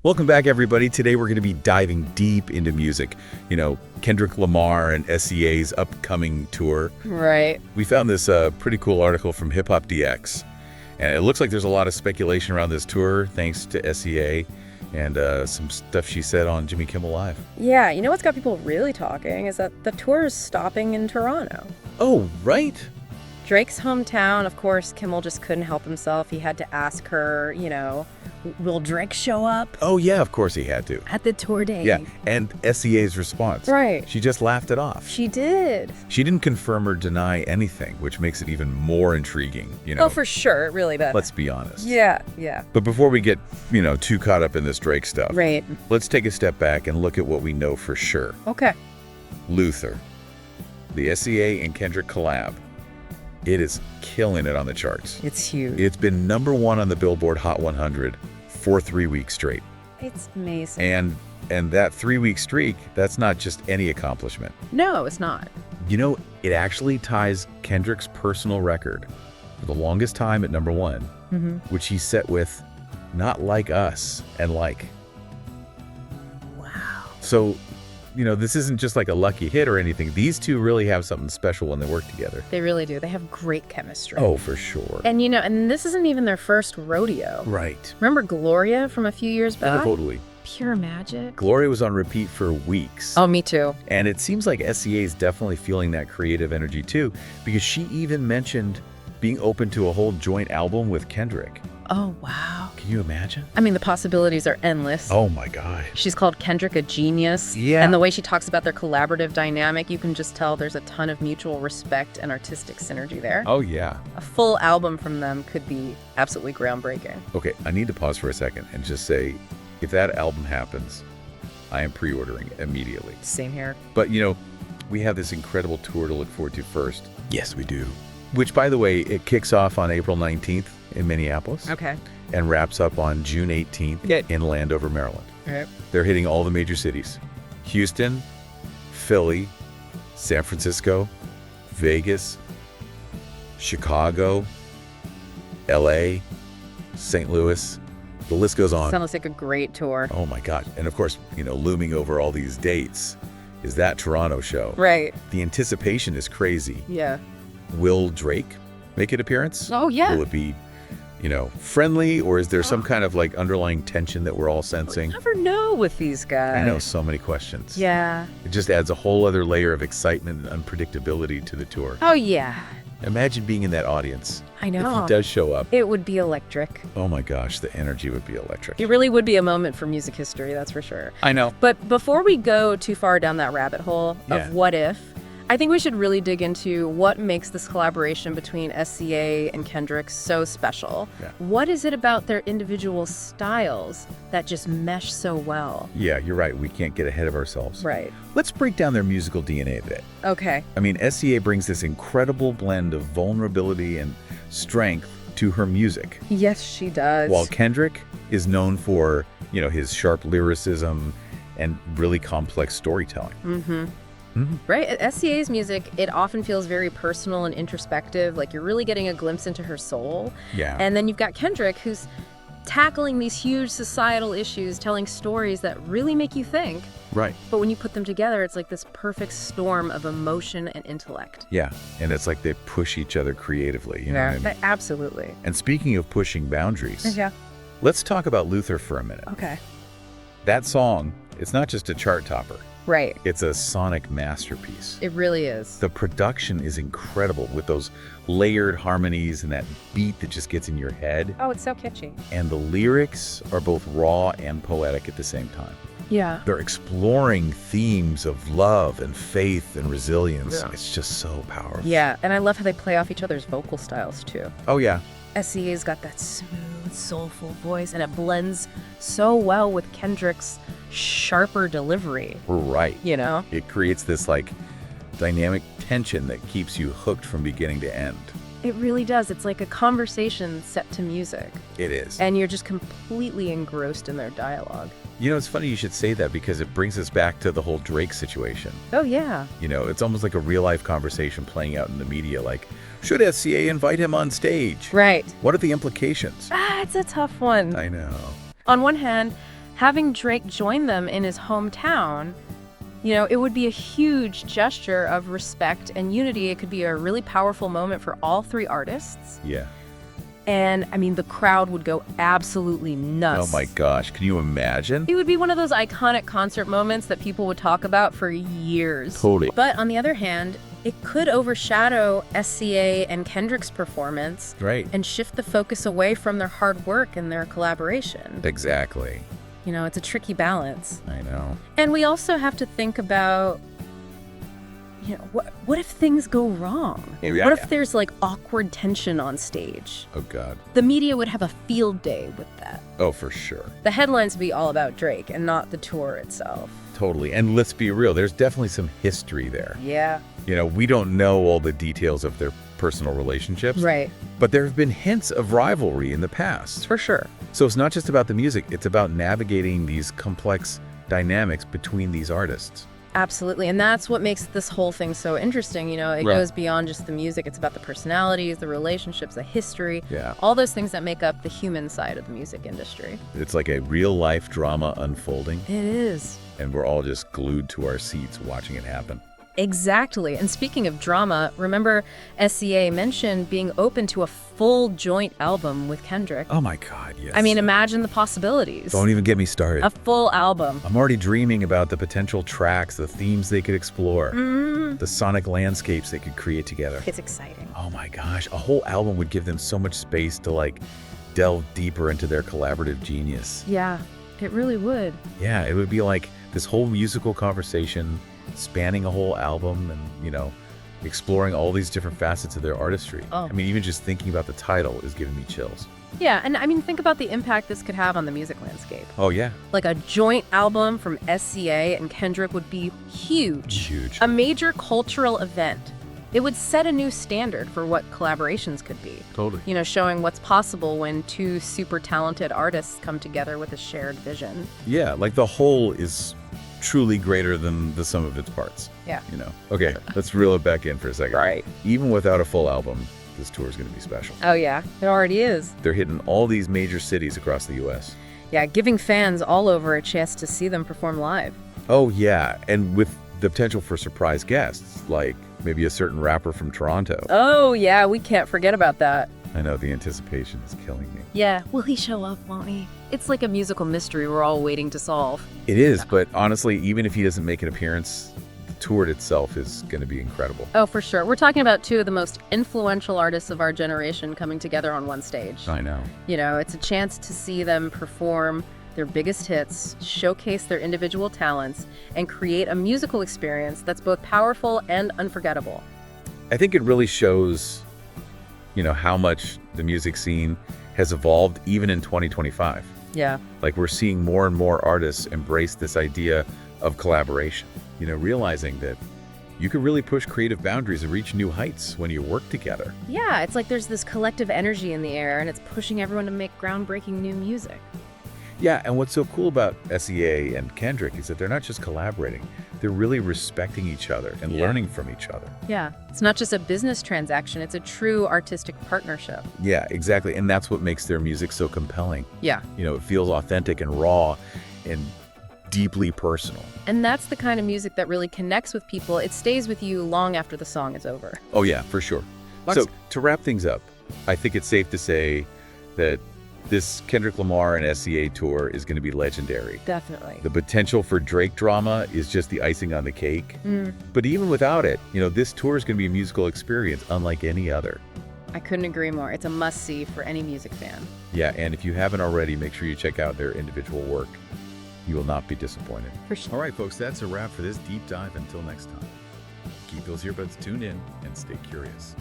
Welcome back, everybody. Today we're going to be diving deep into music. Kendrick Lamar and SZA's upcoming tour. Right. We found this pretty cool article from Hip Hop DX. And it looks like there's a lot of speculation around this tour, thanks to SZA and some stuff she said on Jimmy Kimmel Live. Yeah, you know what's got people really talking is that the tour is stopping in Toronto. Oh, right. Drake's hometown, of course, Kimmel just couldn't help himself. He had to ask her, will Drake show up? Oh, yeah, of course he had to. At the tour date. Yeah, and SZA's response. Right. She just laughed it off. She did. She didn't confirm or deny anything, which makes it even more intriguing, Oh, for sure, it really does. Let's be honest. Yeah. But before we get, too caught up in this Drake stuff, Right. let's take a step back and look at what we know for sure. Okay. Luther, the SZA and Kendrick collab. It is killing it on the charts. It's huge. It's been #1 on the Billboard Hot 100 for 3 weeks straight. It's amazing. And that 3-week streak, that's not just any accomplishment. No, it's not. It actually ties Kendrick's personal record for the longest time at #1, which he set with Not Like Us and Like. Wow. So, this isn't just like a lucky hit or anything. These two really have something special when they work together. They really do. They have great chemistry. Oh, for sure. And and this isn't even their first rodeo. Right. Remember Gloria from a few years back? Totally. Pure magic. Gloria was on repeat for weeks. Oh, me too. And it seems like SZA is definitely feeling that creative energy too, because she even mentioned being open to a whole joint album with Kendrick. Oh, wow. Can you imagine? I mean, the possibilities are endless. Oh my God. She's called Kendrick a genius. Yeah. And the way she talks about their collaborative dynamic, you can just tell there's a ton of mutual respect and artistic synergy there. Oh yeah. A full album from them could be absolutely groundbreaking. Okay, I need to pause for a second and just say, if that album happens, I am pre-ordering immediately. Same here. But we have this incredible tour to look forward to first. Yes, we do. Which, by the way, it kicks off on April 19th in Minneapolis. Okay. And wraps up on June 18th in Landover, Maryland. All right. They're hitting all the major cities. Houston, Philly, San Francisco, Vegas, Chicago, LA, St. Louis. The list goes on. Sounds like a great tour. Oh my God. And of course, looming over all these dates is that Toronto show. Right. The anticipation is crazy. Yeah. Will Drake make an appearance? Oh, yeah. Will it be, friendly, or is there some kind of underlying tension that we're all sensing? You never know with these guys. I know, so many questions. Yeah. It just adds a whole other layer of excitement and unpredictability to the tour. Oh, yeah. Imagine being in that audience. I know. If he does show up. It would be electric. Oh my gosh, the energy would be electric. It really would be a moment for music history, that's for sure. I know. But before we go too far down that rabbit hole Yeah. of what if, I think we should really dig into what makes this collaboration between SZA and Kendrick so special. Yeah. What is it about their individual styles that just mesh so well? Yeah, you're right. We can't get ahead of ourselves. Right. Let's break down their musical DNA a bit. Okay. I mean, SZA brings this incredible blend of vulnerability and strength to her music. Yes, she does. While Kendrick is known for, his sharp lyricism and really complex storytelling. Right. SZA's music, it often feels very personal and introspective, like you're really getting a glimpse into her soul. Yeah. And then you've got Kendrick, who's tackling these huge societal issues, telling stories that really make you think. Right. But when you put them together, it's like this perfect storm of emotion and intellect. Yeah. And it's like they push each other creatively. You know what I mean? Absolutely. And speaking of pushing boundaries, Yeah. let's talk about Luther for a minute. Okay. That song, it's not just a chart topper. Right. It's a sonic masterpiece. It really is. The production is incredible with those layered harmonies and that beat that just gets in your head. Oh, it's so catchy. And the lyrics are both raw and poetic at the same time. Yeah. They're exploring themes of love and faith and resilience. Yeah. It's just so powerful. Yeah, and I love how they play off each other's vocal styles too. Oh, yeah. SZA's got that smooth, soulful voice, and it blends so well with Kendrick's sharper delivery. Right. It creates this dynamic tension that keeps you hooked from beginning to end. It really does. It's like a conversation set to music. It is. And you're just completely engrossed in their dialogue. It's funny you should say that because it brings us back to the whole Drake situation. Oh, yeah. It's almost like a real-life conversation playing out in the media, like, should SZA invite him on stage? Right. What are the implications? It's a tough one. I know. On one hand, having Drake join them in his hometown, it would be a huge gesture of respect and unity. It could be a really powerful moment for all three artists. Yeah. And, I mean, the crowd would go absolutely nuts. Oh my gosh, can you imagine? It would be one of those iconic concert moments that people would talk about for years. Totally. But on the other hand, it could overshadow SZA and Kendrick's performance. Right. And shift the focus away from their hard work and their collaboration. Exactly. It's a tricky balance. I know. And we also have to think about, what if things go wrong? Yeah. What if there's like awkward tension on stage? Oh God. The media would have a field day with that. Oh, for sure. The headlines would be all about Drake and not the tour itself. Totally. And let's be real, there's definitely some history there. Yeah. We don't know all the details of their personal relationships. Right. But there have been hints of rivalry in the past. For sure. So it's not just about the music, it's about navigating these complex dynamics between these artists. Absolutely. And that's what makes this whole thing so interesting. It Right. goes beyond just the music. It's about the personalities, the relationships, the history, Yeah. all those things that make up the human side of the music industry. It's like a real life drama unfolding, It is. and we're all just glued to our seats watching it happen. Exactly. And speaking of drama, remember SZA mentioned being open to a full joint album with Kendrick. Oh my God, yes. I mean, imagine the possibilities. Don't even get me started. A full album. I'm already dreaming about the potential tracks, the themes they could explore, Mm, the sonic landscapes they could create together. it's exciting. Oh my gosh, a whole album would give them so much space to delve deeper into their collaborative genius. Yeah, it really would. Yeah, it would be like this whole musical conversation spanning a whole album and, exploring all these different facets of their artistry. Oh. I mean, even just thinking about the title is giving me chills. Yeah, and I mean, think about the impact this could have on the music landscape. Oh yeah, Like a joint album from SZA and Kendrick would be huge. huge. A major cultural event. It would set a new standard for what collaborations could be. Totally. Showing what's possible when two super talented artists come together with a shared vision. Yeah, like the whole is truly greater than the sum of its parts. Yeah. Okay, let's reel it back in for a second. Right. Even without a full album, this tour is going to be special. Oh, yeah, it already is. They're hitting all these major cities across the U.S. Yeah, giving fans all over a chance to see them perform live. Oh, yeah, and with the potential for surprise guests, like maybe a certain rapper from Toronto. Oh, yeah, we can't forget about that. I know, the anticipation is killing me. Yeah, will he show up, won't he? It's like a musical mystery we're all waiting to solve. It is, but honestly, even if he doesn't make an appearance, the tour itself is going to be incredible. Oh, for sure. We're talking about two of the most influential artists of our generation coming together on one stage. I know. It's a chance to see them perform their biggest hits, showcase their individual talents, and create a musical experience that's both powerful and unforgettable. I think it really shows, how much the music scene has evolved even in 2025. Yeah. Like we're seeing more and more artists embrace this idea of collaboration, realizing that you can really push creative boundaries and reach new heights when you work together. Yeah, it's like there's this collective energy in the air, and it's pushing everyone to make groundbreaking new music. Yeah, and what's so cool about SZA and Kendrick is that they're not just collaborating, they're really respecting each other and learning from each other. Yeah, it's not just a business transaction, it's a true artistic partnership. Yeah, exactly. And that's what makes their music so compelling. Yeah. It feels authentic and raw and deeply personal. And that's the kind of music that really connects with people. It stays with you long after the song is over. Oh yeah, for sure. Mark's- So to wrap things up, I think it's safe to say that this Kendrick Lamar and SZA tour is going to be legendary. Definitely. The potential for Drake drama is just the icing on the cake. But even without it, this tour is going to be a musical experience unlike any other. I couldn't agree more. It's a must-see for any music fan. Yeah, and if you haven't already, make sure you check out their individual work. You will not be disappointed. For sure. All right, folks, that's a wrap for this deep dive. Until next time, keep those earbuds tuned in and stay curious.